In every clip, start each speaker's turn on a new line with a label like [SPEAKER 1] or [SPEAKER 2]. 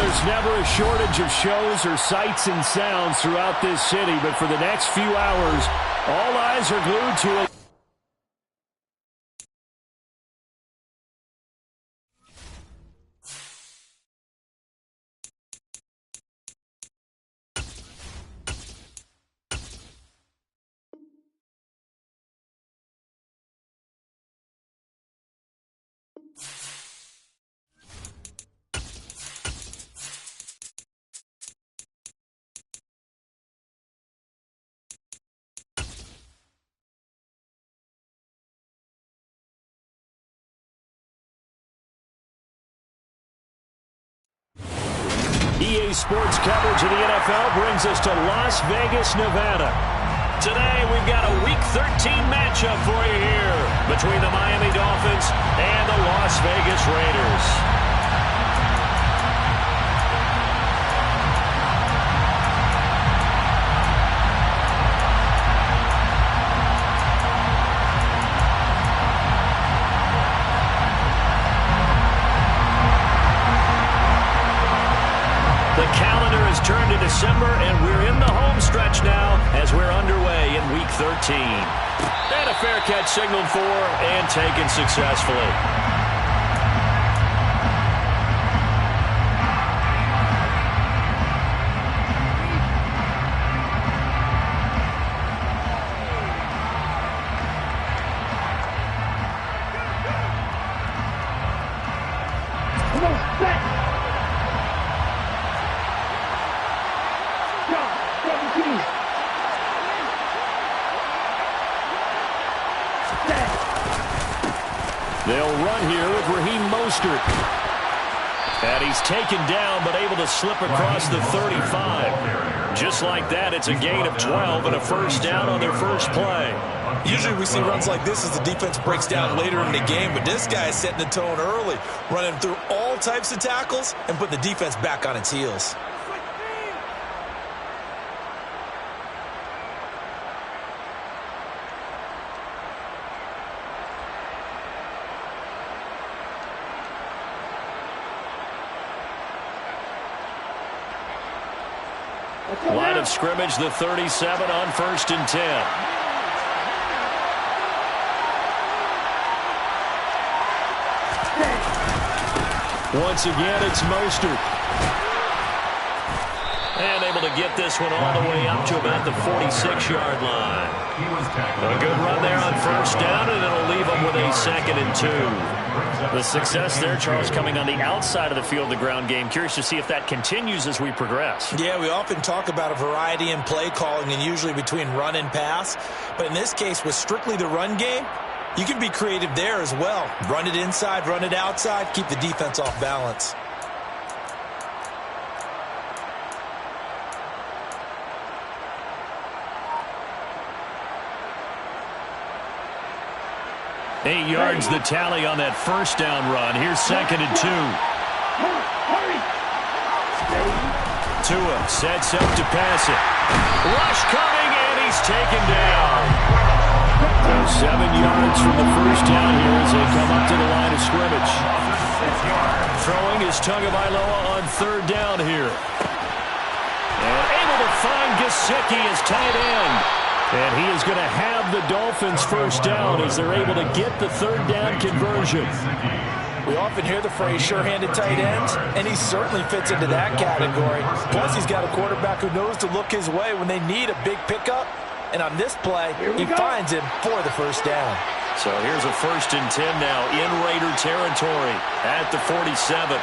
[SPEAKER 1] there's never a shortage of shows or sights and sounds throughout this city, but for the next few hours, all eyes are glued to it. EA Sports coverage of the NFL brings us to Las Vegas, Nevada. Today, we've got a Week 13 matchup for you here between the Miami Dolphins and the Las Vegas Raiders. The calendar has turned to December, and we're in the home stretch now as we're underway in Week 13. And a fair catch signaled for and taken successfully. They'll run here with Raheem Mostert. And he's taken down, but able to slip across the 35. Just like that, it's a gain of 12 and a first down on their first play.
[SPEAKER 2] Usually we see runs like this as the defense breaks down later in the game, but this guy is setting the tone early, running through all types of tackles and putting the defense back on its heels.
[SPEAKER 1] Line of scrimmage, the 37 on 1st and 10. Once again, it's Mostert. And able to get this one all the way up to about the 46-yard line. A good run there on first down, and it'll leave them with a 2nd and 2. The success there, Charles, coming on the outside of the field, the ground game. Curious to see if that continues as we progress.
[SPEAKER 2] Yeah, we often talk about a variety in play calling and usually between run and pass. But in this case, with strictly the run game, you can be creative there as well. Run it inside, run it outside, keep the defense off balance.
[SPEAKER 1] Eight yards the tally on that first down run. Here's 2nd and 2. Tua sets up to pass it. Rush coming, and he's taken down. So 7 yards from the first down here as they come up to the line of scrimmage. Throwing is Tagovailoa on 3rd down here. And able to find Gesicki as tight end. And he is going to have the Dolphins first down as they're able to get the 3rd down conversion.
[SPEAKER 2] We often hear the phrase sure-handed tight ends, and he certainly fits into that category. Plus, he's got a quarterback who knows to look his way when they need a big pickup. And on this play, he finds him for the first down.
[SPEAKER 1] So here's a 1st and 10 now in Raider territory at the 47.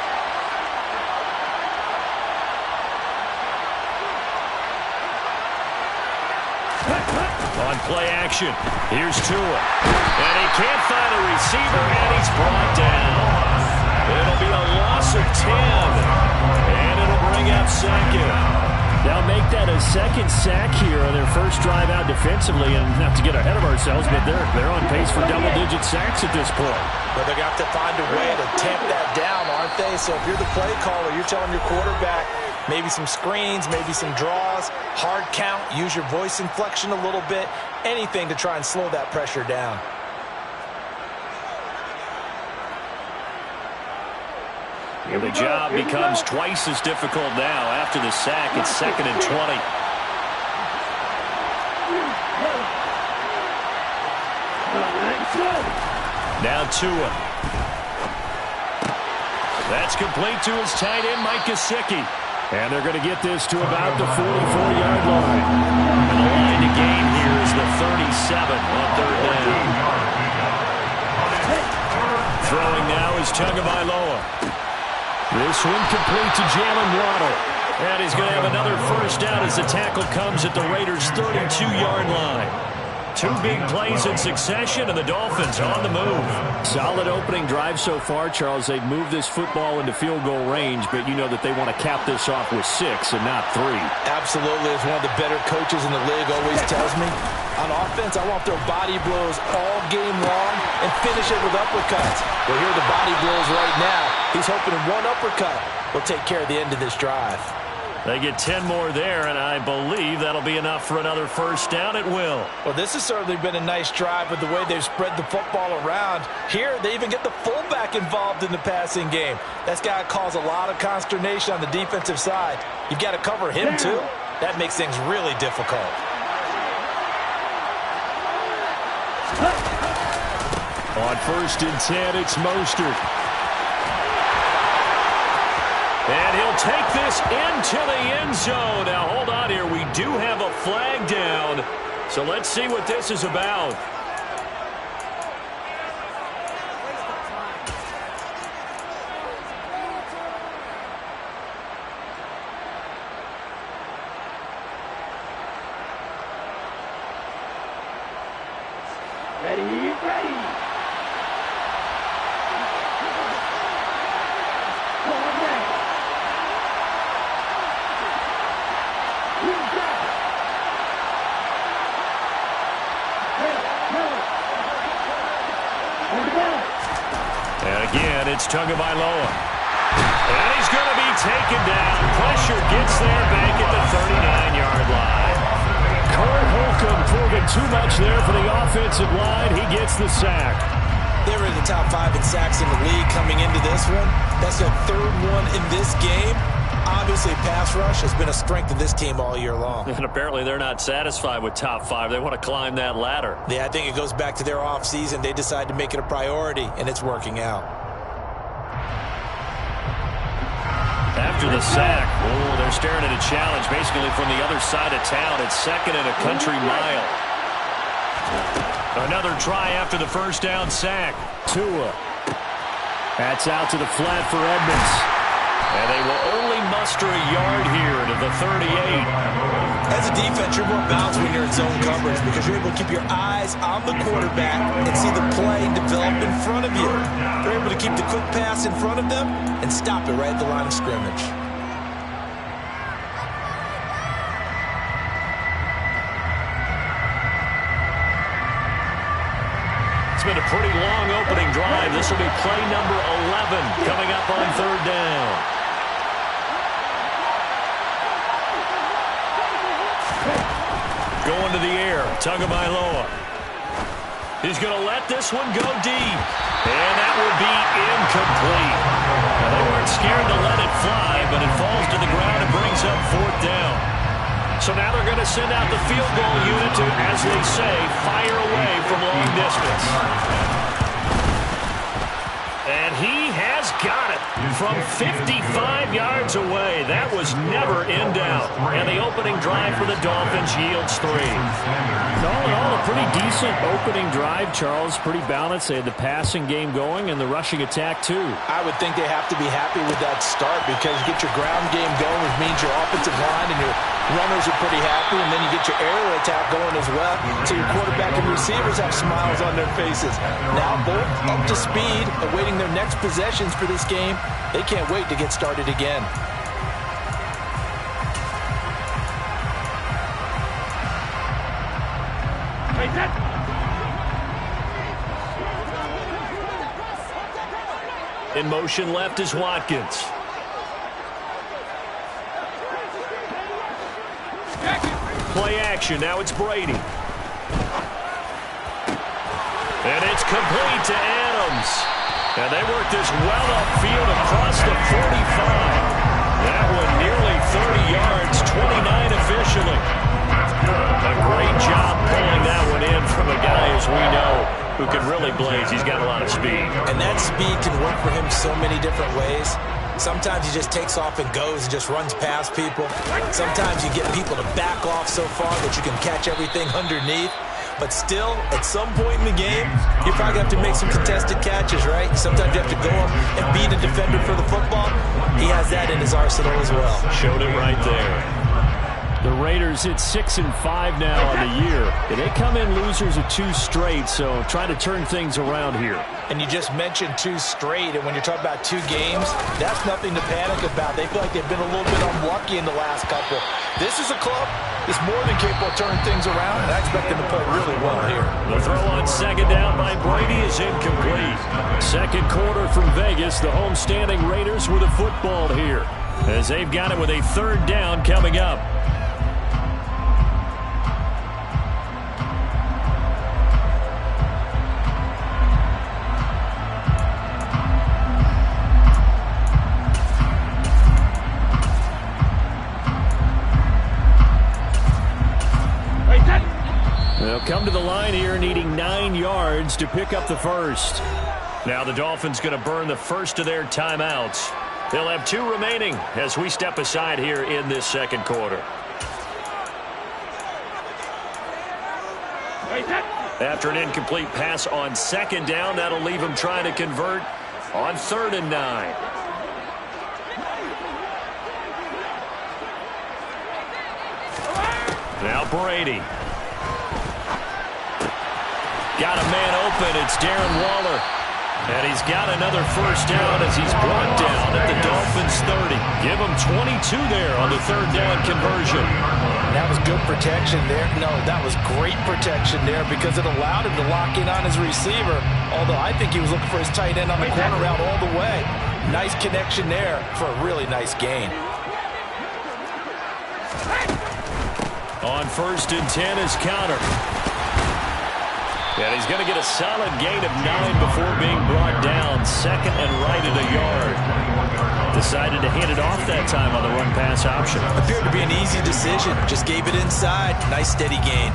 [SPEAKER 1] On play action, here's Tua. And he can't find a receiver, and he's brought down. It'll be a loss of 10. And it'll bring up 2nd. Now make that a 2nd sack here on their first drive out defensively. And not to get ahead of ourselves, but they're on pace for double-digit sacks at this point.
[SPEAKER 2] Well, they're going to have to find a way to tamp that down, aren't they? So if you're the play caller, you're telling your quarterback, maybe some screens, maybe some draws, hard count, use your voice inflection a little bit, anything to try and slow that pressure down.
[SPEAKER 1] And the job becomes twice as difficult now. After the sack, it's 2nd and 20. Now Tua. That's complete to his tight end, Mike Gesicki. And they're going to get this to about the 44-yard line. And the line to gain here is the 37 on 3rd down. Throwing now is Tagovailoa. This one complete to Jalen Waddle. And he's going to have another first down as the tackle comes at the Raiders' 32-yard line. 2 big plays in succession, and the Dolphins on the move. Solid opening drive so far, Charles. They've moved this football into field goal range, but you know that they want to cap this off with 6 and not 3.
[SPEAKER 2] Absolutely. As one of the better coaches in the league always tells me, on offense, I want their body blows all game long and finish it with uppercuts. Well, here are the body blows right now. He's hoping one uppercut will take care of the end of this drive.
[SPEAKER 1] They get 10 more there, and I believe that'll be enough for another first down. It will.
[SPEAKER 2] Well, this has certainly been a nice drive with the way they've spread the football around. Here, they even get the fullback involved in the passing game. That's got to cause a lot of consternation on the defensive side. You've got to cover him, too. That makes things really difficult.
[SPEAKER 1] On 1st and 10, it's Mostert. And he'll take this into the end zone. Now, hold on here. We do have a flag down. So let's see what this is about.
[SPEAKER 3] Ready.
[SPEAKER 1] And again, it's Tagovailoa. And he's going to be taken down. Pressure gets there back at the 39-yard line. Cole Holcomb proving too much there for the offensive line. He gets the sack.
[SPEAKER 2] They were in the top 5 in sacks in the league coming into this one. That's their 3rd one in this game. Obviously, pass rush has been a strength of this team all year long.
[SPEAKER 1] And apparently they're not satisfied with top 5. They want to climb that ladder.
[SPEAKER 2] Yeah, I think it goes back to their offseason. They decided to make it a priority, and it's working out.
[SPEAKER 1] After the sack, they're staring at a challenge basically from the other side of town. It's 2nd and a country mile. Another try after the first down sack. Tua. That's out to the flat for Edmonds. And they will only muster a yard here to the 38.
[SPEAKER 2] As a defense, you're more balanced when you're in zone coverage because you're able to keep your eyes on the quarterback and see the play develop in front of you. They're able to keep the quick pass in front of them and stop it right at the line of scrimmage.
[SPEAKER 1] It's been a pretty long opening drive. This will be play number 11 coming up on 3rd down. Going to the air, Tagovailoa. He's going to let this one go deep. And that will be incomplete. Now, they weren't scared to let it fly, but it falls to the ground and brings up 4th down. So now they're going to send out the field goal unit to, as they say, fire away from long distance. And he has got it from 55 yards away. That was never in doubt. And the opening drive for the Dolphins yields 3. All in all, a pretty decent opening drive, Charles. Pretty balanced. They had the passing game going and the rushing attack, too.
[SPEAKER 2] I would think they have to be happy with that start because you get your ground game going, which means your offensive line and your runners are pretty happy, and then you get your air attack going as well. So your quarterback and receivers have smiles on their faces. Now both up to speed, awaiting their next possessions for this game. They can't wait to get started again.
[SPEAKER 1] In motion left is Watkins. Play action. Now it's Brady. And it's complete to Adams. And they work this well upfield across the 45. That one nearly 30 yards, 29 officially. A great job pulling that one in from a guy, as we know, who can really blaze. He's got a lot of speed.
[SPEAKER 2] And that speed can work for him so many different ways. Sometimes he just takes off and goes and just runs past people. Sometimes you get people to back off so far that you can catch everything underneath. But still, at some point in the game, you probably have to make some contested catches, right? Sometimes you have to go up and beat a defender for the football. He has that in his arsenal as well.
[SPEAKER 1] Showed it right there. The Raiders hit 6-5 now on the year. They come in losers of 2 straight, so trying to turn things around here.
[SPEAKER 2] And you just mentioned 2 straight, and when you're talking about 2 games, that's nothing to panic about. They feel like they've been a little bit unlucky in the last couple. This is a club that's more than capable of turning things around, and I expect them to play really well here.
[SPEAKER 1] The throw on second down by Brady is incomplete. Second quarter from Vegas, the home-standing Raiders with a football here, as they've got it with a 3rd down coming up. They'll come to the line here needing 9 yards to pick up the first. Now the Dolphins going to burn the first of their timeouts. They'll have 2 remaining as we step aside here in this second quarter. After an incomplete pass on second down, that'll leave them trying to convert on 3rd and 9. Now Brady. Got a man open. It's Darren Waller. And he's got another first down as he's brought down at the Dolphins' 30. Give him 22 there on the 3rd down conversion.
[SPEAKER 2] That was good protection there. No, that was great protection there because it allowed him to lock in on his receiver. Although I think he was looking for his tight end on the corner route all the way. Nice connection there for a really nice gain.
[SPEAKER 1] On 1st and 10 is Conner. And he's going to get a solid gain of 9 before being brought down. 2nd and right at a yard. Decided to hand it off that time on the run-pass option.
[SPEAKER 2] Appeared to be an easy decision. Just gave it inside. Nice steady gain.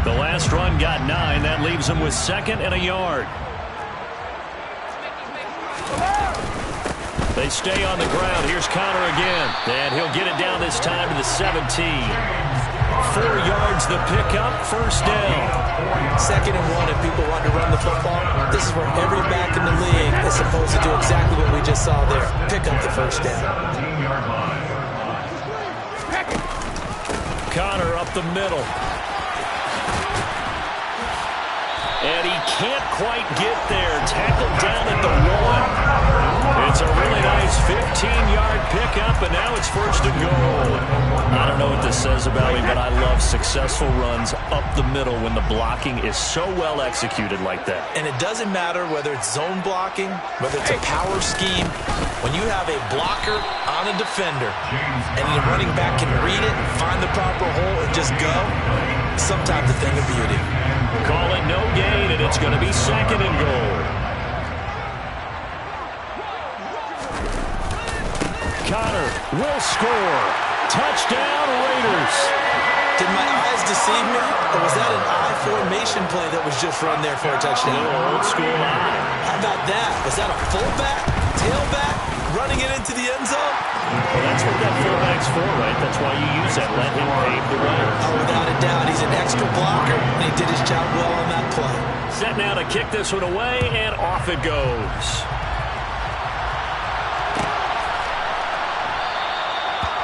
[SPEAKER 1] The last run got 9. That leaves him with 2nd and a yard. They stay on the ground. Here's Conner again. And he'll get it down this time to the 17. 4 yards the pickup, first down.
[SPEAKER 2] 2nd and 1 if people want to run the football. This is where every back in the league is supposed to do exactly what we just saw there. Pick up the first down.
[SPEAKER 1] Conner up the middle. And he can't quite get there. Tackled down at the 1. It's a really nice 15-yard pickup, and now it's 1st and goal. I don't know what this says about me, but I love successful runs up the middle when the blocking is so well executed like that.
[SPEAKER 2] And it doesn't matter whether it's zone blocking, whether it's a power scheme. When you have a blocker on a defender, and the running back can read it, find the proper hole, and just go, sometimes a thing of beauty.
[SPEAKER 1] Call it no gain, and it's going to be 2nd and goal. Conner will score. Touchdown, Raiders.
[SPEAKER 2] Did my eyes deceive me, or was that an I formation play that was just run there for a touchdown?
[SPEAKER 1] A little old school eye.
[SPEAKER 2] How about that? Was that a fullback, tailback, running it into the end zone?
[SPEAKER 1] Well, that's what that fullback's for, right? That's why you use that. Let him pave the way.
[SPEAKER 2] Oh, without a doubt. He's an extra blocker, and he did his job well on that play.
[SPEAKER 1] Set now to kick this one away, and off it goes.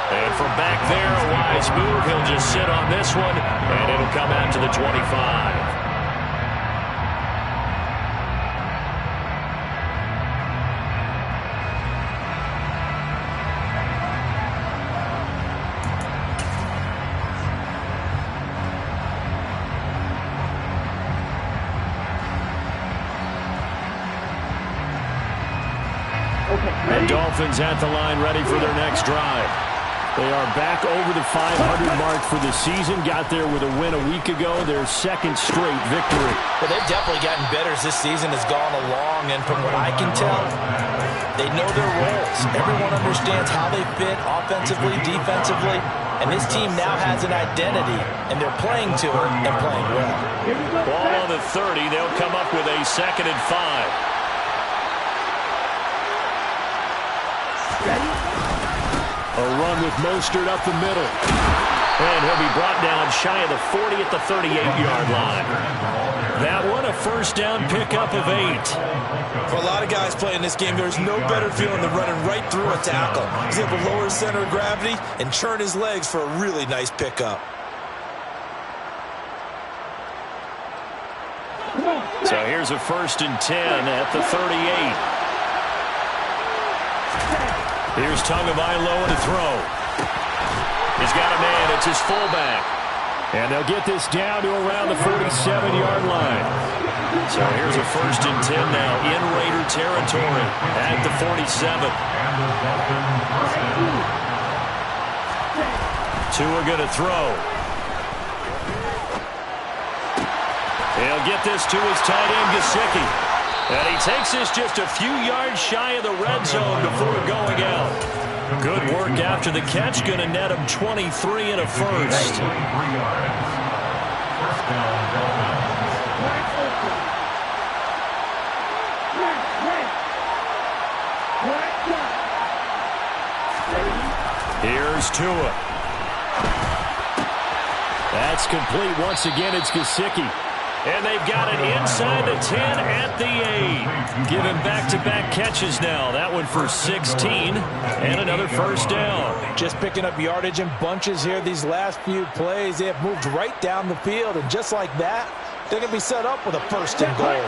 [SPEAKER 1] And from back there, a wise move. He'll just sit on this one, and it'll come out to the 25. The Dolphins at the line ready for their next drive. They are back over the 500 mark for the season. Got there with a win a week ago. Their second straight victory.
[SPEAKER 2] Well, they've definitely gotten better as this season has gone along. And from what I can tell, they know their roles. Everyone understands how they fit offensively, defensively. And this team now has an identity. And they're playing to it and playing well.
[SPEAKER 1] Ball on the 30. They'll come up with a 2nd and 5. A run with Mostert up the middle. And he'll be brought down shy of the 40 at the 38-yard line. That one, a first down pickup of 8.
[SPEAKER 2] For a lot of guys playing this game, there's no better feeling than running right through a tackle. He's able to lower his center of gravity and churn his legs for a really nice pickup.
[SPEAKER 1] So here's a 1st and 10 at the 38. Here's Tagovailoa to throw. He's got a man. It's his fullback. And they'll get this down to around the 47-yard line. So here's a 1st and 10 now in Raider territory at the 47. Tua going to throw. He'll get this to his tight end, Gesicki. And he takes this just a few yards shy of the red zone before going out. Good work after the catch. Going to net him 23 and a first. Here's Tua. That's complete. Once again, it's Gesicki. And they've got it inside the 10 at the 8. Giving back-to-back catches now. That one for 16 and another first down.
[SPEAKER 2] Just picking up yardage in bunches here these last few plays. They have moved right down the field. And just like that, they're going to be set up with a 1st and goal.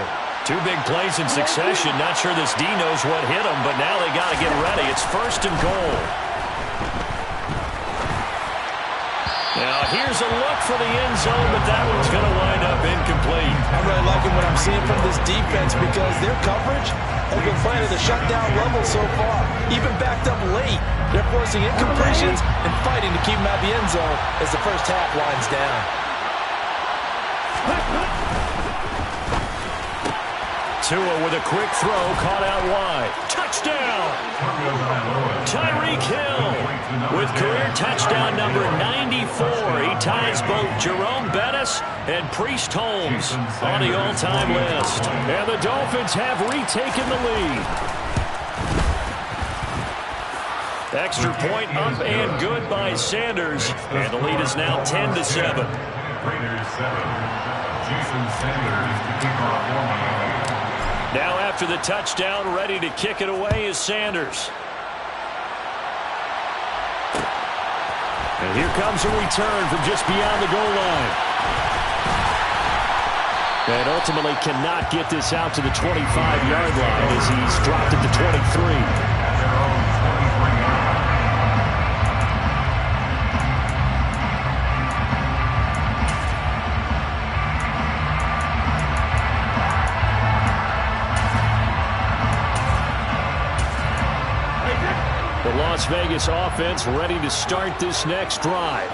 [SPEAKER 1] 2 big plays in succession. Not sure this D knows what hit them, but now they got to get ready. It's 1st and goal. Now, here's a look for the end zone, but that one's going to wind up incomplete.
[SPEAKER 2] I'm really liking what I'm seeing from this defense because their coverage has been playing at a shutdown level so far. Even backed up late, they're forcing incompletions and fighting to keep them out of the end zone as the first half winds down.
[SPEAKER 1] Tua with a quick throw, caught out wide. Touchdown! Tyreek Hill with career touchdown number 94. He ties both Jerome Bettis and Priest Holmes on the all-time list. And the Dolphins have retaken the lead. Extra point up and good by Sanders. And the lead is now 10-7.
[SPEAKER 3] Raiders 7. Jason Sanders to kick off.
[SPEAKER 1] Now after the touchdown, ready to kick it away is Sanders. And here comes a return from just beyond the goal line. And ultimately cannot get this out to the 25-yard line as he's dropped at the 23. The Las Vegas offense ready to start this next drive.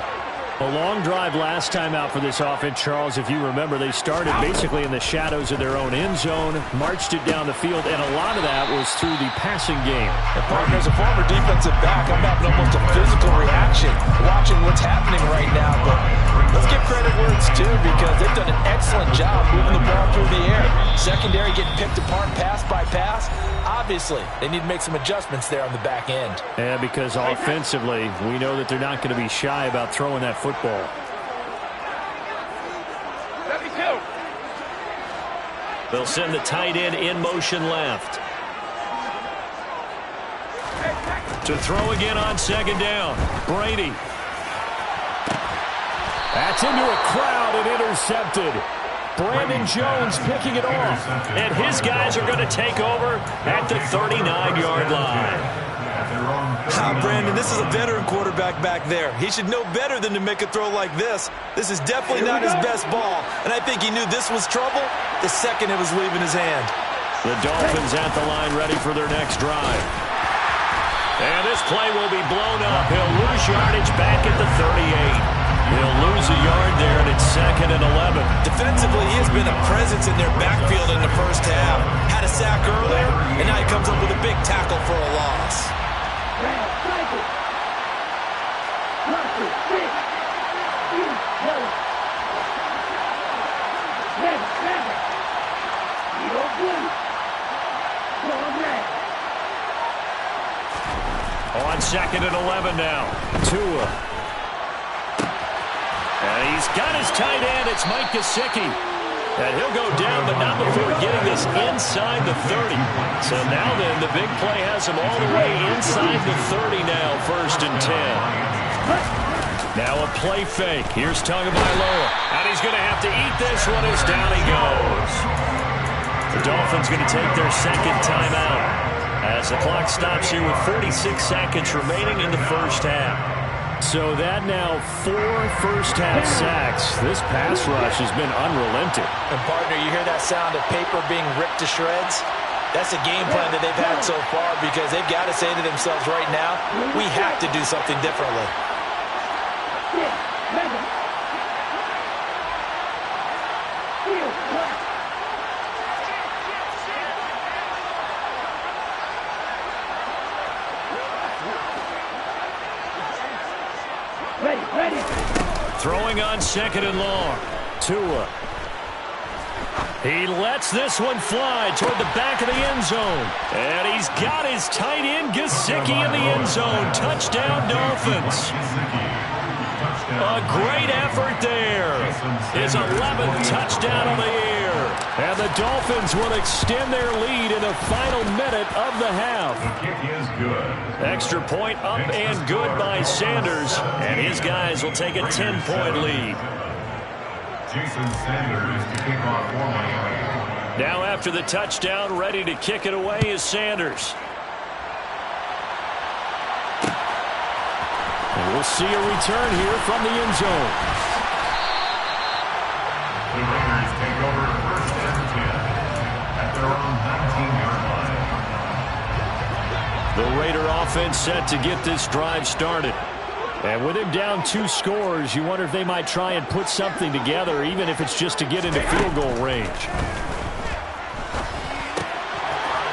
[SPEAKER 1] A long drive last time out for this offense, Charles. If you remember, they started basically in the shadows of their own end zone, marched it down the field, and a lot of that was through the passing game.
[SPEAKER 2] And partner, as a former defensive back, I'm having almost a physical reaction watching what's happening right now. But let's give credit where it's due because they've done an excellent job moving the ball through the air. Secondary getting picked apart pass by pass. Obviously, they need to make some adjustments there on the back end.
[SPEAKER 1] Yeah, because offensively, we know that they're not going to be shy about throwing that football. They'll send the tight end in motion left. To throw again on 2nd down. Brady. That's into a crowd and intercepted. Brandon Jones picking it off. And his guys are going to take over at the 39-yard line.
[SPEAKER 2] Brandon, this is a veteran quarterback back there. He should know better than to make a throw like this. This is definitely not his best ball. And I think he knew this was trouble the second it was leaving his hand.
[SPEAKER 1] The Dolphins at the line ready for their next drive. And this play will be blown up. He'll lose yardage back at the 38. He'll lose a yard there, and it's 2nd and 11.
[SPEAKER 2] Defensively, he has been a presence in their backfield in the first half. Had a sack earlier, and now he comes up with a big tackle for a loss.
[SPEAKER 1] On 2nd and 11 now. Tua. And he's got his tight end. It's Mike Gesicki. And he'll go down, but not before getting this inside the 30. So now then, the big play has him all the way inside the 30 now, 1st and 10. Now a play fake. Here's Tagovailoa. And he's going to have to eat this one as down he goes. The Dolphins going to take their 2nd timeout as the clock stops here with 46 seconds remaining in the first half. So that now 4 first-half sacks. This pass rush has been unrelenting.
[SPEAKER 2] And, partner, you hear that sound of paper being ripped to shreds? That's a game plan that they've had so far because they've got to say to themselves right now, we have to do something differently.
[SPEAKER 1] Throwing on 2nd and long. Tua. He lets this one fly toward the back of the end zone. And he's got his tight end, Gesicki, in the end zone. Touchdown, Dolphins. A great effort there. His 11th touchdown of the year. And the Dolphins will extend their lead in the final minute of the half.
[SPEAKER 3] The kick is good.
[SPEAKER 1] Extra point up and good by Sanders. And his guys will take a 10-point lead.
[SPEAKER 3] Jason Sanders to kick off for Miami.
[SPEAKER 1] Now after the touchdown, ready to kick it away is Sanders. And we'll see a return here from the end zone.
[SPEAKER 3] The Raiders take over 1st and 10 at their own 19-yard line.
[SPEAKER 1] The Raider offense set to get this drive started. And with him down 2 scores, you wonder if they might try and put something together, even if it's just to get into field goal range.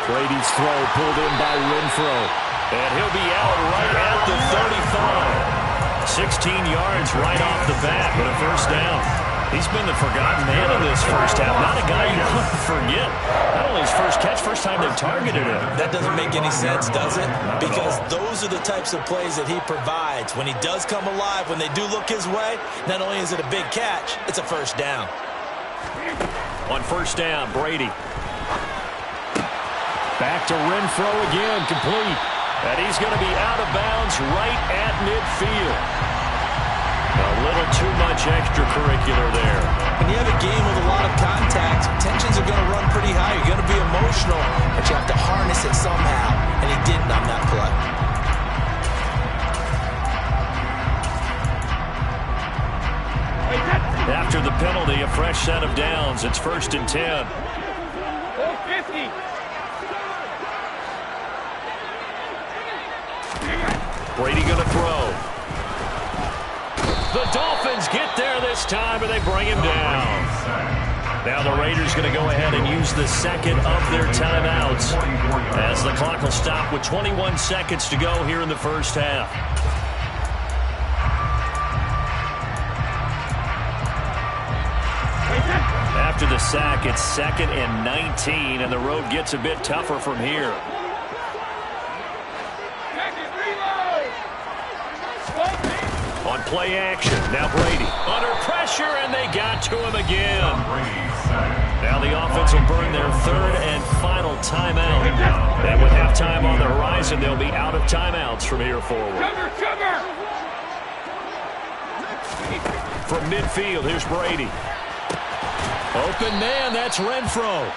[SPEAKER 1] Brady's throw pulled in by Renfro. And he'll be out right at the 35. 16 yards right off the bat, but a first down. He's been the forgotten man in this first half. Not a guy you want to forget. Not only his first catch, first time they've targeted him.
[SPEAKER 2] That doesn't make any sense, does it? Because those are the types of plays that he provides. When he does come alive, when they do look his way, not only is it a big catch, it's a first down.
[SPEAKER 1] On first down, Brady. Back to Renfro again, complete. And he's going to be out of bounds right at midfield. A little too much extracurricular there.
[SPEAKER 2] When you have a game with a lot of contact, tensions are going to run pretty high. You're going to be emotional, but you have to harness it somehow, and he didn't on that play.
[SPEAKER 1] After the penalty, a fresh set of downs. It's 1st and 10.
[SPEAKER 4] 450.
[SPEAKER 1] Brady going to throw. The Dolphins get there this time, and they bring him down. Now the Raiders going to go ahead and use the 2nd of their timeouts as the clock will stop with 21 seconds to go here in the first half. After the sack, it's 2nd and 19, and the road gets a bit tougher from here. On play action, now Brady under pressure, and they got to him again. Now the offense will burn their 3rd and final timeout. And with halftime on the horizon, they'll be out of timeouts from here forward. From midfield, here's Brady. Open man, that's Renfro.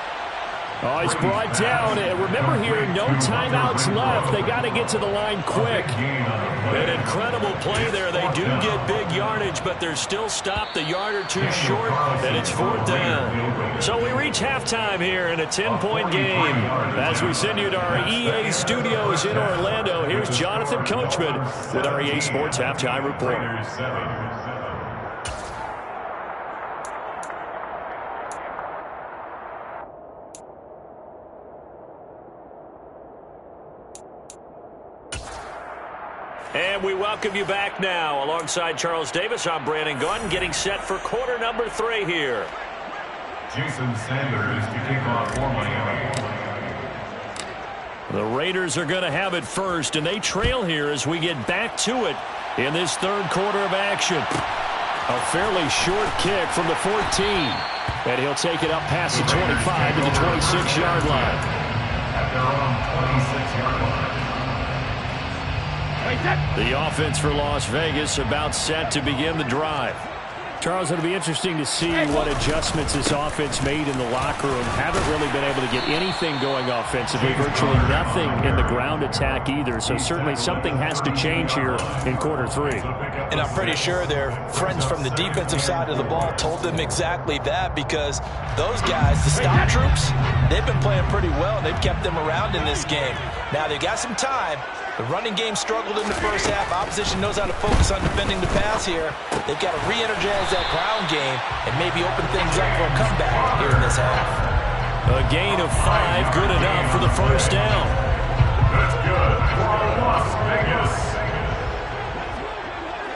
[SPEAKER 1] Oh, he's brought down. And remember here, no timeouts left. They got to get to the line quick. An incredible play there. They do get big yardage, but they're still stopped a yard or two short, and it's 4th down. So we reach halftime here in a 10-point game. As we send you to our EA studios in Orlando, here's Jonathan Coachman with our EA Sports Halftime Report. And we welcome you back now. Alongside Charles Davis, I'm Brandon Gaudin, getting set for quarter number 3 here.
[SPEAKER 3] Jason Sanders to kick off for Miami.
[SPEAKER 1] The Raiders are going to have it first, and they trail here as we get back to it in this 3rd quarter of action. A fairly short kick from the 14. And he'll take it up past the 25 to the 26-yard line.
[SPEAKER 3] At their own 26-yard line.
[SPEAKER 1] The offense for Las Vegas about set to begin the drive. Charles, it'll be interesting to see what adjustments this offense made in the locker room. Haven't really been able to get anything going offensively, virtually nothing in the ground attack either. So certainly something has to change here in quarter 3.
[SPEAKER 2] And I'm pretty sure their friends from the defensive side of the ball told them exactly that, because those guys, the stop troops, they've been playing pretty well. They've kept them around in this game. Now they got some time. The running game struggled in the first half. Opposition knows how to focus on defending the pass here. They've got to re-energize that ground game and maybe open things up for a comeback here in this half.
[SPEAKER 1] A gain of 5, good enough for the first down.
[SPEAKER 3] That's good for Las Vegas.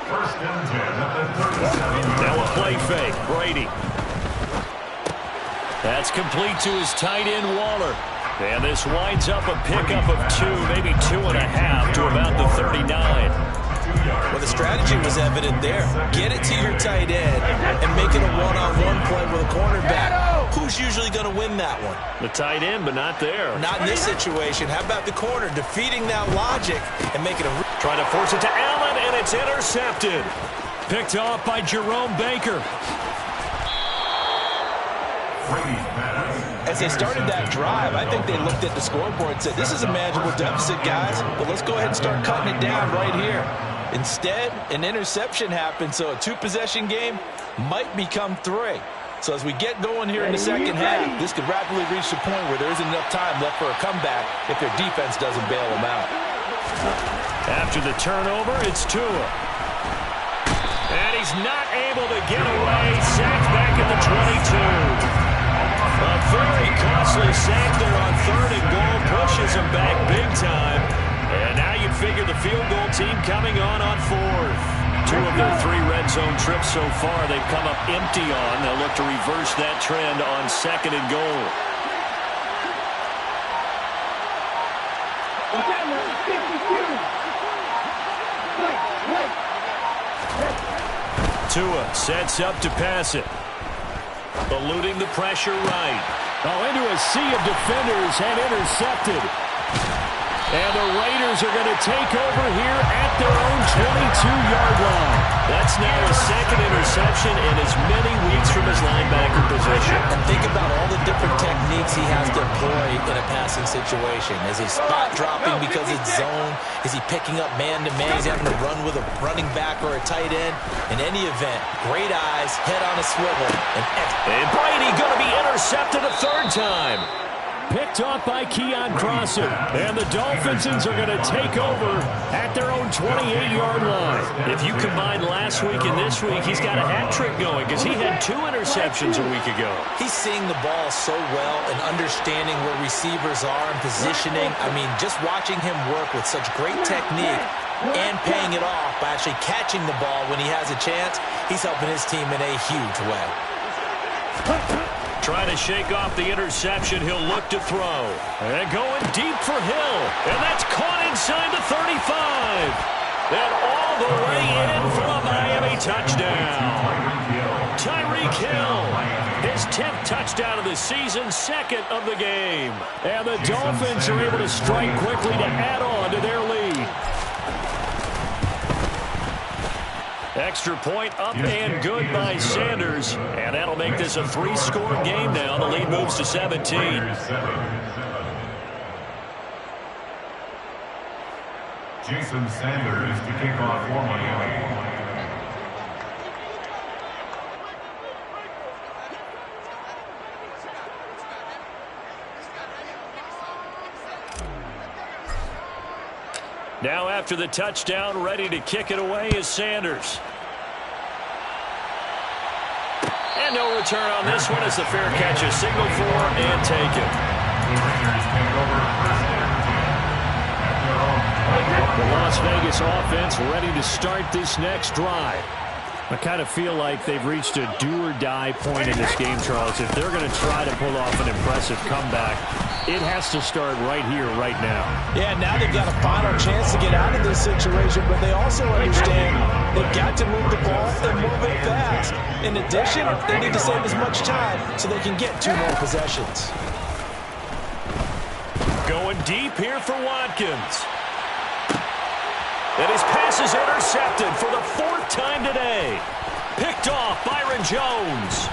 [SPEAKER 3] First and 10 at the 37.
[SPEAKER 1] Now a play fake. Brady. That's complete to his tight end, Waller. And this winds up a pickup of 2, maybe 2.5 to about the 39.
[SPEAKER 2] Well, the strategy was evident there. Get it to your tight end and make it a one-on-one play with a cornerback. Who's usually going to win that one?
[SPEAKER 1] The tight end, but not there.
[SPEAKER 2] Not in this situation. How about the corner defeating that logic and making a...
[SPEAKER 1] Trying to force it to Allen, and it's intercepted. Picked off by Jerome Baker.
[SPEAKER 2] As they started that drive, I think they looked at the scoreboard and said, this is a manageable deficit, guys, but let's go ahead and start cutting it down right here. Instead, an interception happened, so a 2-possession game might become 3. So as we get going here in the second half, this could rapidly reach the point where there isn't enough time left for a comeback if their defense doesn't bail them out.
[SPEAKER 1] After the turnover, it's Tua. And he's not able to get away. Sacked back at the 22. A very costly sack there on 3rd and goal. Pushes him back big time. And now you'd figure the field goal team coming on 4th. 2 of their 3 red zone trips so far they've come up empty on. They'll look to reverse that trend on 2nd and goal. Tua sets up to pass it. Eluding the pressure right. Oh, into a sea of defenders and intercepted. And the Raiders are going to take over here at their own 22-yard line. That's now his 2nd interception in as many weeks from his linebacker position.
[SPEAKER 2] And think about all the different techniques he has to employ in a passing situation. Is he spot dropping because it's zone? Is he picking up man-to-man? Is he having to run with a running back or a tight end? In any event, great eyes, head on a swivel.
[SPEAKER 1] And Brady going to be intercepted a 3rd time. Picked off by Keon Crossan. And the Dolphins are going to take over at their own 28-yard line. If you combine last week and this week, he's got a hat trick going because he had 2 interceptions a week ago.
[SPEAKER 2] He's seeing the ball so well and understanding where receivers are and positioning. I mean, just watching him work with such great technique and paying it off by actually catching the ball when he has a chance, he's helping his team in a huge way.
[SPEAKER 1] Trying to shake off the interception. He'll look to throw. And going deep for Hill. And that's caught inside the 35. And all the way in for a Miami touchdown. Tyreek Hill. His 10th touchdown of the season, 2nd of the game. And the Dolphins are able to strike quickly to add on to their lead. Extra point up and good by Sanders. And that'll make this a 3-score game now. The lead moves to 17.
[SPEAKER 3] Jason Sanders to kick off for Miami.
[SPEAKER 1] Now after the touchdown, ready to kick it away is Sanders. And no return on this one as the fair catch is signaled for and taken. The Las Vegas offense ready to start this next drive. I kind of feel like they've reached a do-or-die point in this game, Charles. If they're going to try to pull off an impressive comeback, it has to start right here, right now.
[SPEAKER 2] Yeah, now they've got a final chance to get out of this situation, but they also understand they've got to move the ball and move it fast. In addition, they need to save as much time so they can get 2 more possessions.
[SPEAKER 1] Going deep here for Watkins. And his pass is intercepted for the 4th time today. Picked off Byron Jones.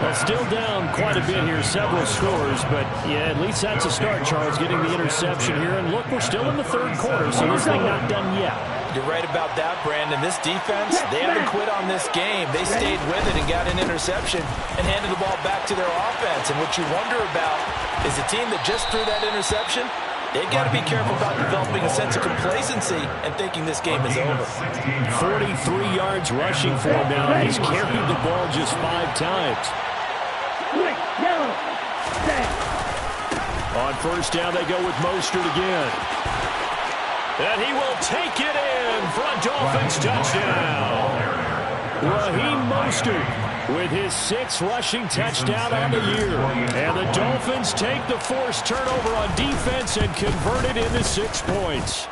[SPEAKER 1] Well, still down quite a bit here, several scores, but yeah, at least that's a start, Charles, getting the interception here. And look, we're still in the 3rd quarter, so this thing not done yet.
[SPEAKER 2] You're right about that, Brandon. This defense, they haven't quit on this game. They stayed with it and got an interception and handed the ball back to their offense. And what you wonder about is a team that just threw that interception, they've got to be careful about developing a sense of complacency and thinking this game is over.
[SPEAKER 1] 43 yards rushing for him now. He's carried the ball just 5 times. On 1st down, they go with Mostert again. And he will take it in for a Dolphins touchdown. Raheem Mostert with his 6th rushing touchdown on the year. And the Dolphins take the forced turnover on defense and convert it into 6 points.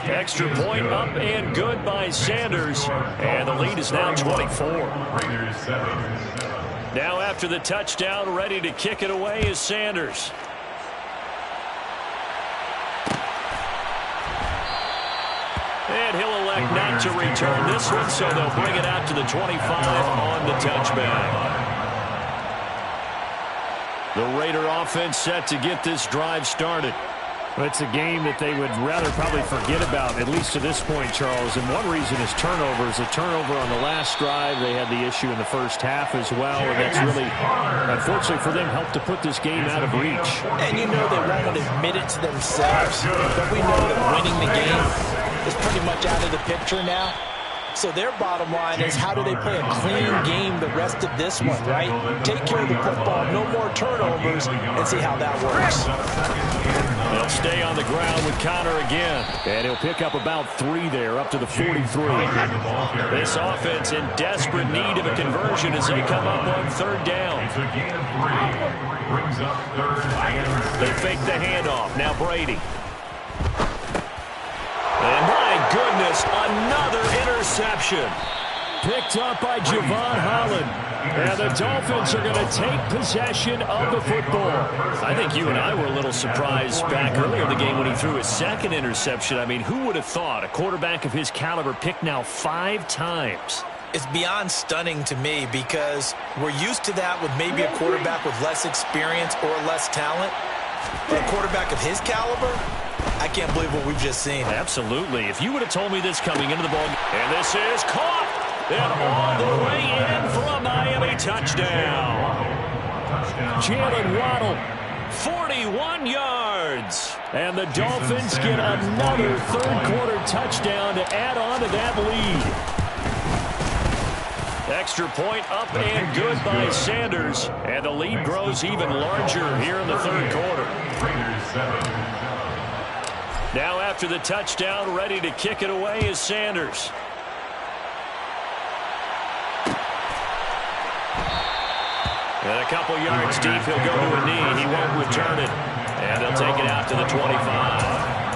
[SPEAKER 1] Extra point up and good by Sanders. And the lead is now 24. Now after the touchdown, ready to kick it away is Sanders. And he'll elect not to return this one, so they'll bring it out to the 25 on the touchback. The Raider offense set to get this drive started. Well, it's a game that they would rather probably forget about, at least to this point, Charles. And one reason is turnovers. A turnover on the last drive. They had the issue in the first half as well. And that's really, unfortunately for them, helped to put this game out of reach.
[SPEAKER 2] And you know they won't admit it to themselves. But we know that winning the game is pretty much out of the picture now. So their bottom line is, how do they play a clean game the rest of this one, right? Take care of the football, no more turnovers, and see how that works.
[SPEAKER 1] They'll stay on the ground with Connor again. And he'll pick up about 3 there, up to the 43. This offense in desperate need of a conversion as they come up on 3rd down. They fake the handoff. Now Brady. And my goodness, another interception. Picked up by Javon Holland. And the Dolphins are going to take possession of the football. I think you and I were a little surprised back earlier in the game when he threw his 2nd interception. I mean, who would have thought a quarterback of his caliber picked now 5 times?
[SPEAKER 2] It's beyond stunning to me because we're used to that with maybe a quarterback with less experience or less talent. But a quarterback of his caliber, I can't believe what we've just seen.
[SPEAKER 1] Absolutely. If you would have told me this coming into the ball, and this is caught, and all the way in for a Miami touchdown. Jalen Waddle, 41 yards. And the Dolphins get another 3rd quarter touchdown to add on to that lead. Extra point up and good by Sanders. And the lead grows even larger here in the 3rd quarter. Now after the touchdown, ready to kick it away is Sanders. And a couple yards deep, he'll go to a knee. He won't return it. And they'll take it out to the 25.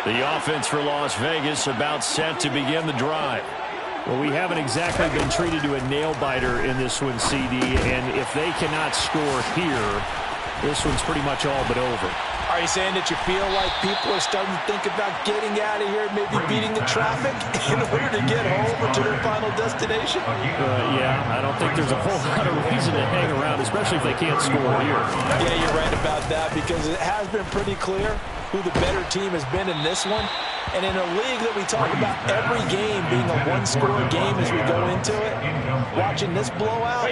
[SPEAKER 1] The offense for Las Vegas about set to begin the drive. Well, we haven't exactly been treated to a nail-biter in this one, CD, and if they cannot score here, this one's pretty much all but over.
[SPEAKER 2] Are you saying that you feel like people are starting to think about getting out of here, maybe beating the traffic in order to get home or to their final destination?
[SPEAKER 1] Yeah, I don't think there's a whole lot of reason to hang around, especially if they can't score here.
[SPEAKER 2] Yeah, you're right about that, because it has been pretty clear who the better team has been in this one. And in a league that we talk about every game being a one-score game as we go into it, watching this blowout,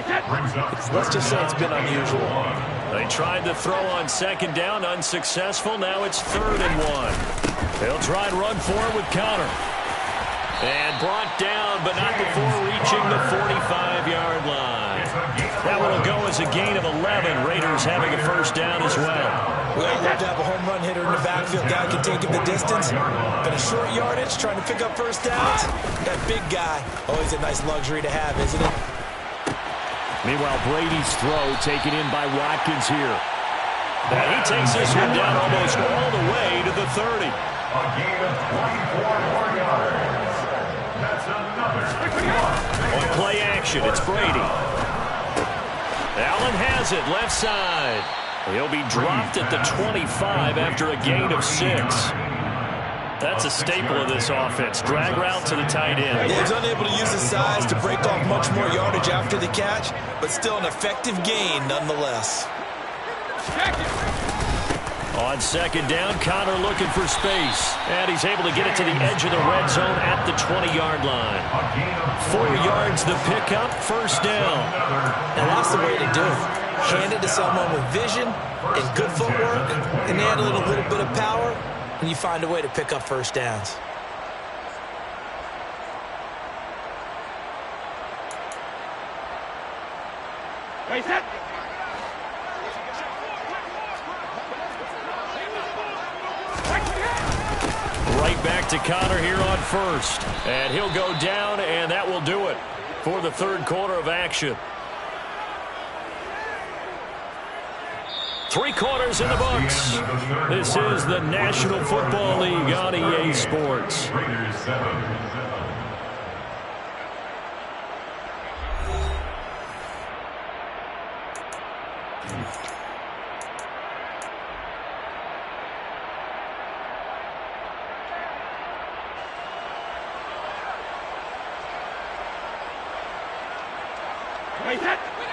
[SPEAKER 2] let's just say it's been unusual.
[SPEAKER 1] They tried to throw on second down, unsuccessful. Now it's 3rd and 1. They'll try and run for it with Conner. And brought down, but not before reaching the 45-yard line. That one will go as a gain of 11. Raiders having a first down as well.
[SPEAKER 2] Well, I'd love to have a home run hitter in the backfield. Guy can take it the distance. But a short yardage, trying to pick up first downs. That big guy, always a nice luxury to have, isn't it?
[SPEAKER 1] Meanwhile, Brady's throw taken in by Watkins here. And he takes this one down almost all the way to the 30.
[SPEAKER 3] A gain of 24 more yards. That's another
[SPEAKER 1] On play action, it's Brady. Allen has it, left side. He'll be dropped at the 25 after a gain of 6. That's a staple of this offense. Drag route to the tight end.
[SPEAKER 2] He was unable to use his size to break off much more yardage after the catch, but still an effective gain nonetheless.
[SPEAKER 1] On second down, Conner looking for space. And he's able to get it to the edge of the red zone at the 20-yard line. 4 yards the pickup, first down.
[SPEAKER 2] Now that's the way to do it. Hand it to someone with vision and good footwork, and add a little bit of power, and you find a way to pick up first downs.
[SPEAKER 4] Right, set.
[SPEAKER 1] Right back to Conner here on first. And he'll go down, and that will do it for the 3rd quarter of action. 3 quarters in the books. This is the National Football League on EA Sports.
[SPEAKER 3] Raiders 7.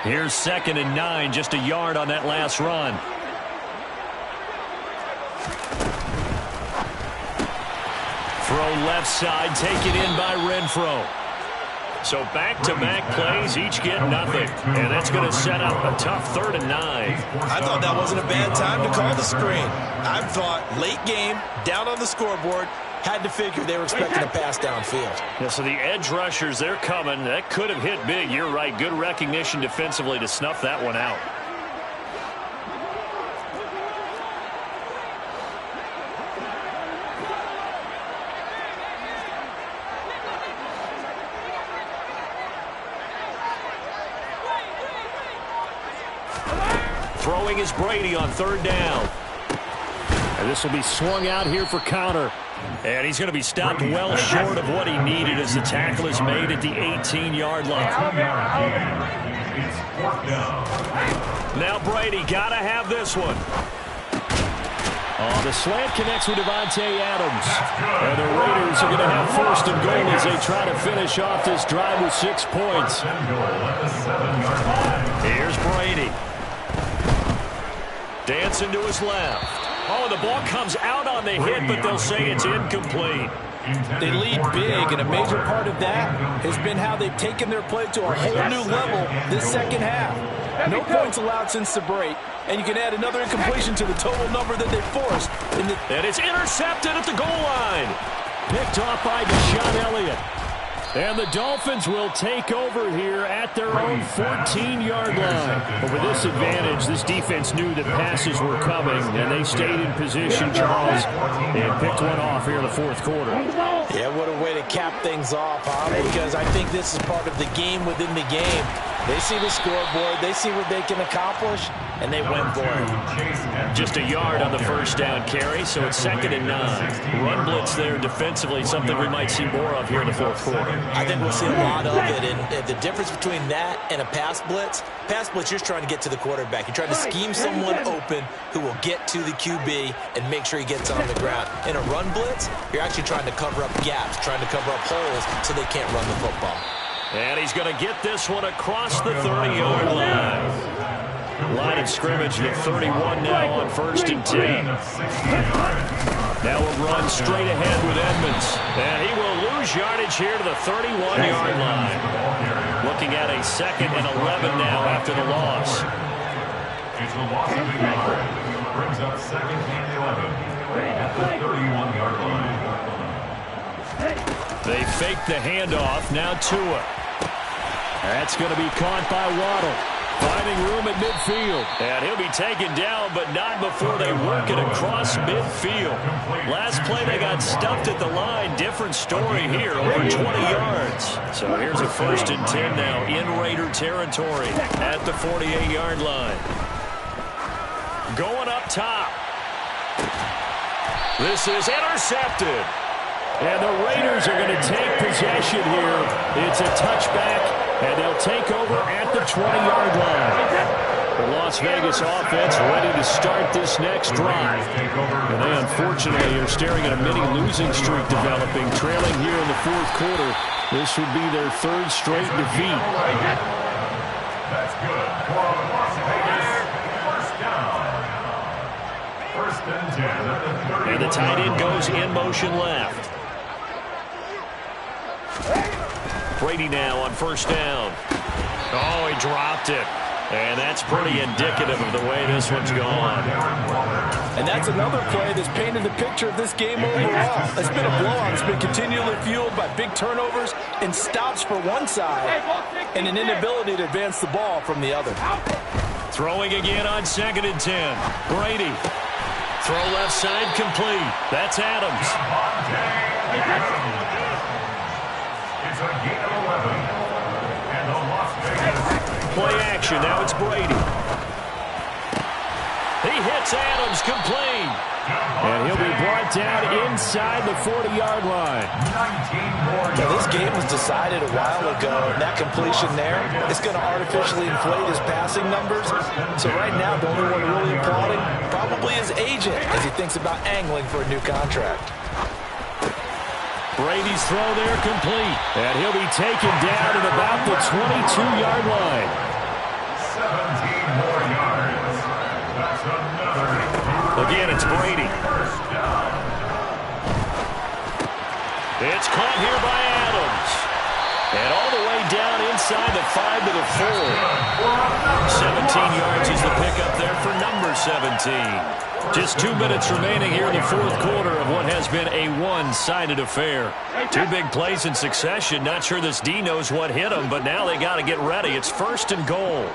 [SPEAKER 1] Here's 2nd and 9, just a yard on that last run. Throw left side, taken in by Renfro. So back-to-back plays, each get nothing. And that's going to set up a tough 3rd and 9.
[SPEAKER 2] I thought that wasn't a bad time to call the screen. I thought late game, down on the scoreboard, had to figure they were expecting a pass downfield.
[SPEAKER 1] Yeah, so the edge rushers, they're coming. That could have hit big. You're right. Good recognition defensively to snuff that one out. Throwing is Brady on 3rd down. And this will be swung out here for Conner. And he's going to be stopped well short of what he needed as the tackle is made at the 18-yard line. Now Brady got to have this one. The slant connects with Devontae Adams. And the Raiders are going to have 1st and goal as they try to finish off this drive with 6 points. Here's Brady. Dancing to his left. Oh, the ball comes out on the hit, but they'll say it's incomplete.
[SPEAKER 2] They lead big, and a major part of that has been how they've taken their play to a whole new level this second half. No points allowed since the break, and you can add another incompletion to the total number that they forced.
[SPEAKER 1] And it's intercepted at the goal line. Picked off by Deshaun Elliott. And the Dolphins will take over here at their own 14-yard line. But with this advantage, this defense knew that passes were coming, and they stayed in position, Charles, and picked one off here in the 4th quarter.
[SPEAKER 2] Yeah, what a way to cap things off, huh? Because I think this is part of the game within the game. They see the scoreboard, they see what they can accomplish, and they win for it.
[SPEAKER 1] Just a yard on the first down carry, so it's 2nd and 9. Run blitz there defensively, something we might see more of here in the fourth quarter.
[SPEAKER 2] I think we'll see a lot of it, and the difference between that and a pass blitz, you're just trying to get to the quarterback. You're trying to scheme someone open who will get to the QB and make sure he gets on the ground. In a run blitz, you're actually trying to cover up gaps, trying to cover up holes so they can't run the football.
[SPEAKER 1] And he's going to get this one across the 30-yard line. Line of scrimmage at 31 now on 1st and 10. Now we'll run straight ahead with Edmonds. And he will lose yardage here to the 31-yard line. Looking at a 2nd and 11 now after the loss.
[SPEAKER 3] It's the loss of a yard. Brings up 2nd and 11 at the 31-yard line.
[SPEAKER 1] They fake the handoff. Now Tua. That's going to be caught by Waddle. Finding room at midfield. And he'll be taken down, but not before they work it across midfield. Last play, they got stuffed at the line. Different story here, over 20 yards. So here's a 1st and 10 now in Raider territory at the 48-yard line. Going up top. This is intercepted. And the Raiders are going to take possession here. It's a touchback, and they'll take over at the 20-yard line. The Las Vegas offense ready to start this next drive. And they unfortunately are staring at a mini losing streak developing, trailing here in the fourth quarter. This would be their 3rd straight defeat.
[SPEAKER 3] That's good for Las Vegas. First down. 1st and 10 at the 30.
[SPEAKER 1] And the tight end goes in motion left. Brady now on 1st down. Oh, he dropped it. And that's pretty indicative of the way this one's gone.
[SPEAKER 2] And that's another play that's painted the picture of this game overall. It's been a blowout. It's been continually fueled by big turnovers and stops for one side and an inability to advance the ball from the other.
[SPEAKER 1] Throwing again on 2nd and 10. Brady. Throw left side complete. That's Adams.
[SPEAKER 3] It's a gain of 11. And the Las Vegas.
[SPEAKER 1] Play action. Now it's Brady. He hits Adams complete. And he'll be brought down inside the 40-yard line.
[SPEAKER 2] Now, this game was decided a while ago, and that completion there is going to artificially inflate his passing numbers. So right now, the only one really applauding probably his agent as he thinks about angling for a new contract.
[SPEAKER 1] Brady's throw there complete. And he'll be taken down at about the 22-yard line.
[SPEAKER 3] 17 more yards. That's another.
[SPEAKER 1] Again, it's Brady. It's caught here by Adams. And all the way down inside the 5 to the 4. 17 yards is the pickup there for number 17. Just 2 minutes remaining here in the fourth quarter of what has been a one-sided affair. 2 big plays in succession. Not sure this D knows what hit them, but now they got to get ready. It's 1st and goal.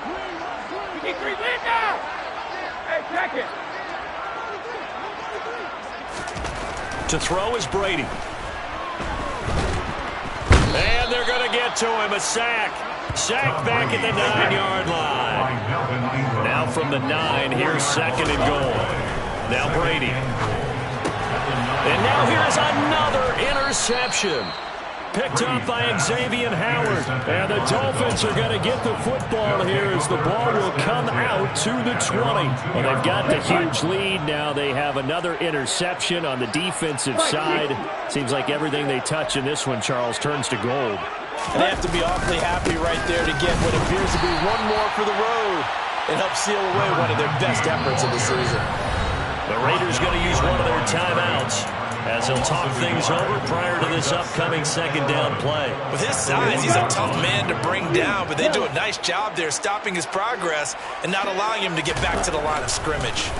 [SPEAKER 1] To throw is Brady. And they're going to get to him. A sack. Sack back at the 9-yard line. Now from the 9, here's 2nd and goal. Now Brady. And now here's another interception. Picked up by Xavier Howard. And the Dolphins are going to get the football here as the ball will come out to the 20. Well, they've got the huge lead. Now they have another interception on the defensive side. Seems like everything they touch in this one, Charles, turns to gold.
[SPEAKER 2] And they have to be awfully happy right there to get what appears to be one more for the road and help seal away one of their best efforts of the season.
[SPEAKER 1] The Raiders going to use one of their timeouts as he'll talk things over prior to this upcoming 2nd down play.
[SPEAKER 2] With his size, he's a tough man to bring down, but they do a nice job there stopping his progress and not allowing him to get back to the line of scrimmage.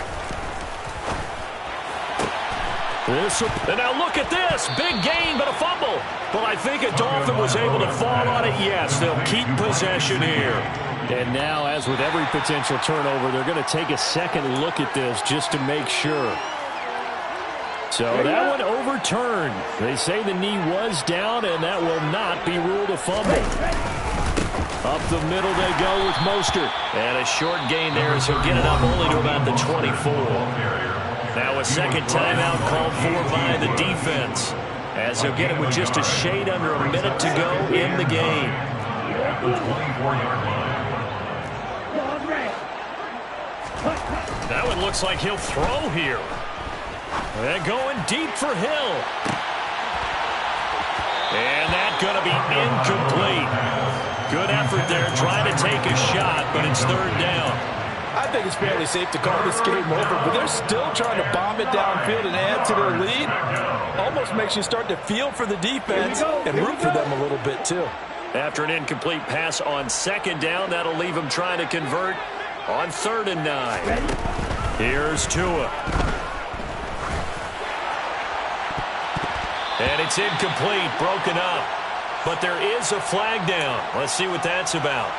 [SPEAKER 1] And now look at this. Big gain, but a fumble. But I think a Dolphin was able to fall on it. Yes, they'll keep possession here. And now, as with every potential turnover, they're going to take a second look at this just to make sure. So that one overturned. They say the knee was down, and that will not be ruled a fumble. Up the middle they go with Mostert. And a short gain there as he'll get it up only to about the 24. Now a second timeout called for by the defense, as he'll get it with just a shade under a minute to go in the game. Now it looks like he'll throw here. And going deep for Hill. And that's going to be incomplete. Good effort there trying to take a shot, but it's third down.
[SPEAKER 2] I think it's fairly safe to call this game over, but they're still trying to bomb it downfield and add to their lead. Almost makes you start to feel for the defense and root for them a little bit too.
[SPEAKER 1] After an incomplete pass on second down, that'll leave them trying to convert on 3rd and 9. Here's Tua. And it's incomplete, broken up. But there is a flag down. Let's see what that's about.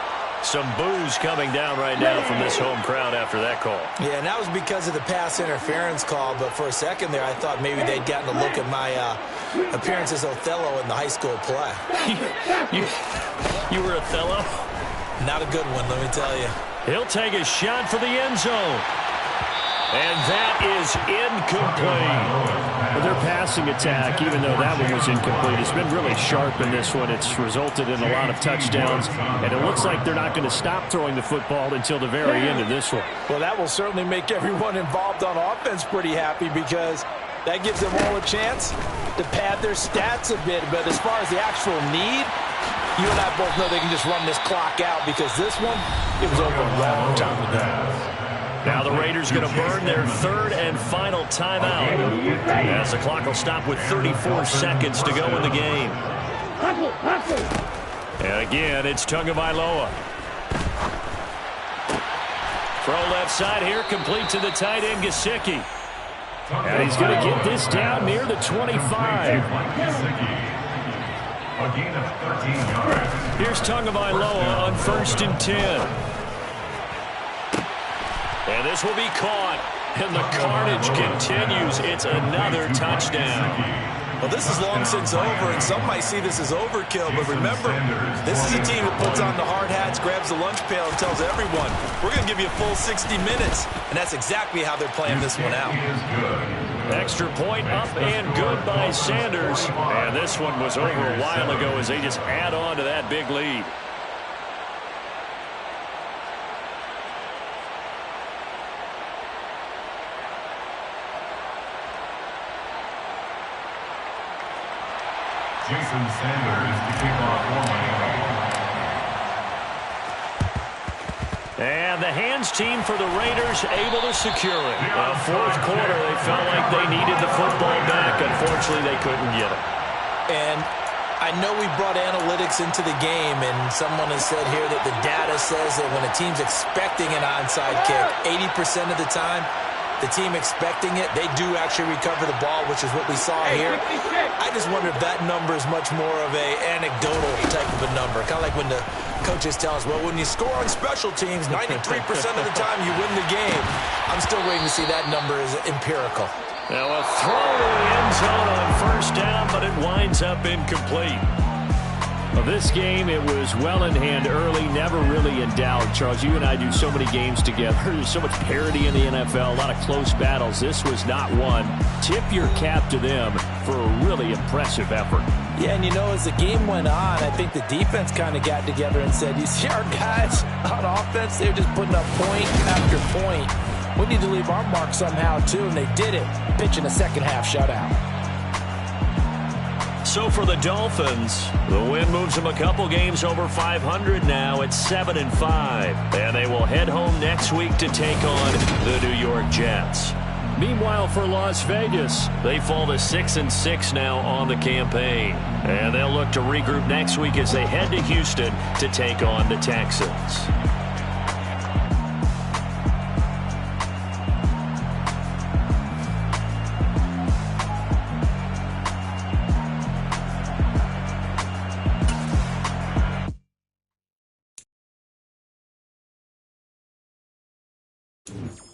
[SPEAKER 1] Some boos coming down right now from this home crowd after that call.
[SPEAKER 2] Yeah, and that was because of the pass interference call. But for a second there, I thought maybe they'd gotten a look at my appearance as Othello in the high school play.
[SPEAKER 1] You were Othello?
[SPEAKER 2] Not a good one, let me tell you.
[SPEAKER 1] He'll take a shot for the end zone. And that is incomplete. Their passing attack, even though that one was incomplete, has been really sharp in this one. It's resulted in a lot of touchdowns, and it looks like they're not going to stop throwing the football until the very end of this one.
[SPEAKER 2] Well, that will certainly make everyone involved on offense pretty happy, because that gives them all a chance to pad their stats a bit. But as far as the actual need, you and I both know they can just run this clock out, because this one, it was over a long time ago.
[SPEAKER 1] Now the Raiders going to burn their 3rd and final timeout, as the clock will stop with 34 seconds to go in the game. And again, it's Tagovailoa. Throw left side here, complete to the tight end, Gesicki. And he's going to get this down near the 25. Here's Tagovailoa on 1st and 10. And this will be caught, and the carnage continues. It's another touchdown.
[SPEAKER 2] Well, this is long since over, and some might see this as overkill, but remember, this is a team that puts on the hard hats, grabs the lunch pail, and tells everyone, we're going to give you a full 60 minutes, and that's exactly how they're playing this one out.
[SPEAKER 1] Extra point up and good by Sanders, and this one was over a while ago as they just add on to that big lead.
[SPEAKER 3] Jason Sanders to kick off for Miami.
[SPEAKER 1] And the hands team for the Raiders able to secure it. Fourth quarter, they felt like they needed the football back. Unfortunately, they couldn't get it.
[SPEAKER 2] And I know we brought analytics into the game, and someone has said here that the data says that when a team's expecting an onside kick, 80% of the time, the team expecting it, they do actually recover the ball, which is what we saw here. I just wonder if that number is much more of a anecdotal type of a number. Kind of like when the coaches tell us, well, when you score on special teams, 93% of the time you win the game. I'm still waiting to see that number is empirical.
[SPEAKER 1] Now a throw to the end zone on 1st down, but it winds up incomplete. Well, this game, it was well in hand early, never really in doubt. Charles, you and I do so many games together. There's so much parity in the NFL, a lot of close battles. This was not one. Tip your cap to them for a really impressive effort.
[SPEAKER 2] Yeah, and you know, as the game went on, I think the defense kind of got together and said, you see our guys on offense, they're just putting up point after point. We need to leave our mark somehow, too, and they did it, pitching a second-half shutout.
[SPEAKER 1] So for the Dolphins, the win moves them a couple games over 500 now at 7-5. And they will head home next week to take on the New York Jets. Meanwhile, for Las Vegas, they fall to 6-6 now on the campaign. And they'll look to regroup next week as they head to Houston to take on the Texans.
[SPEAKER 5] You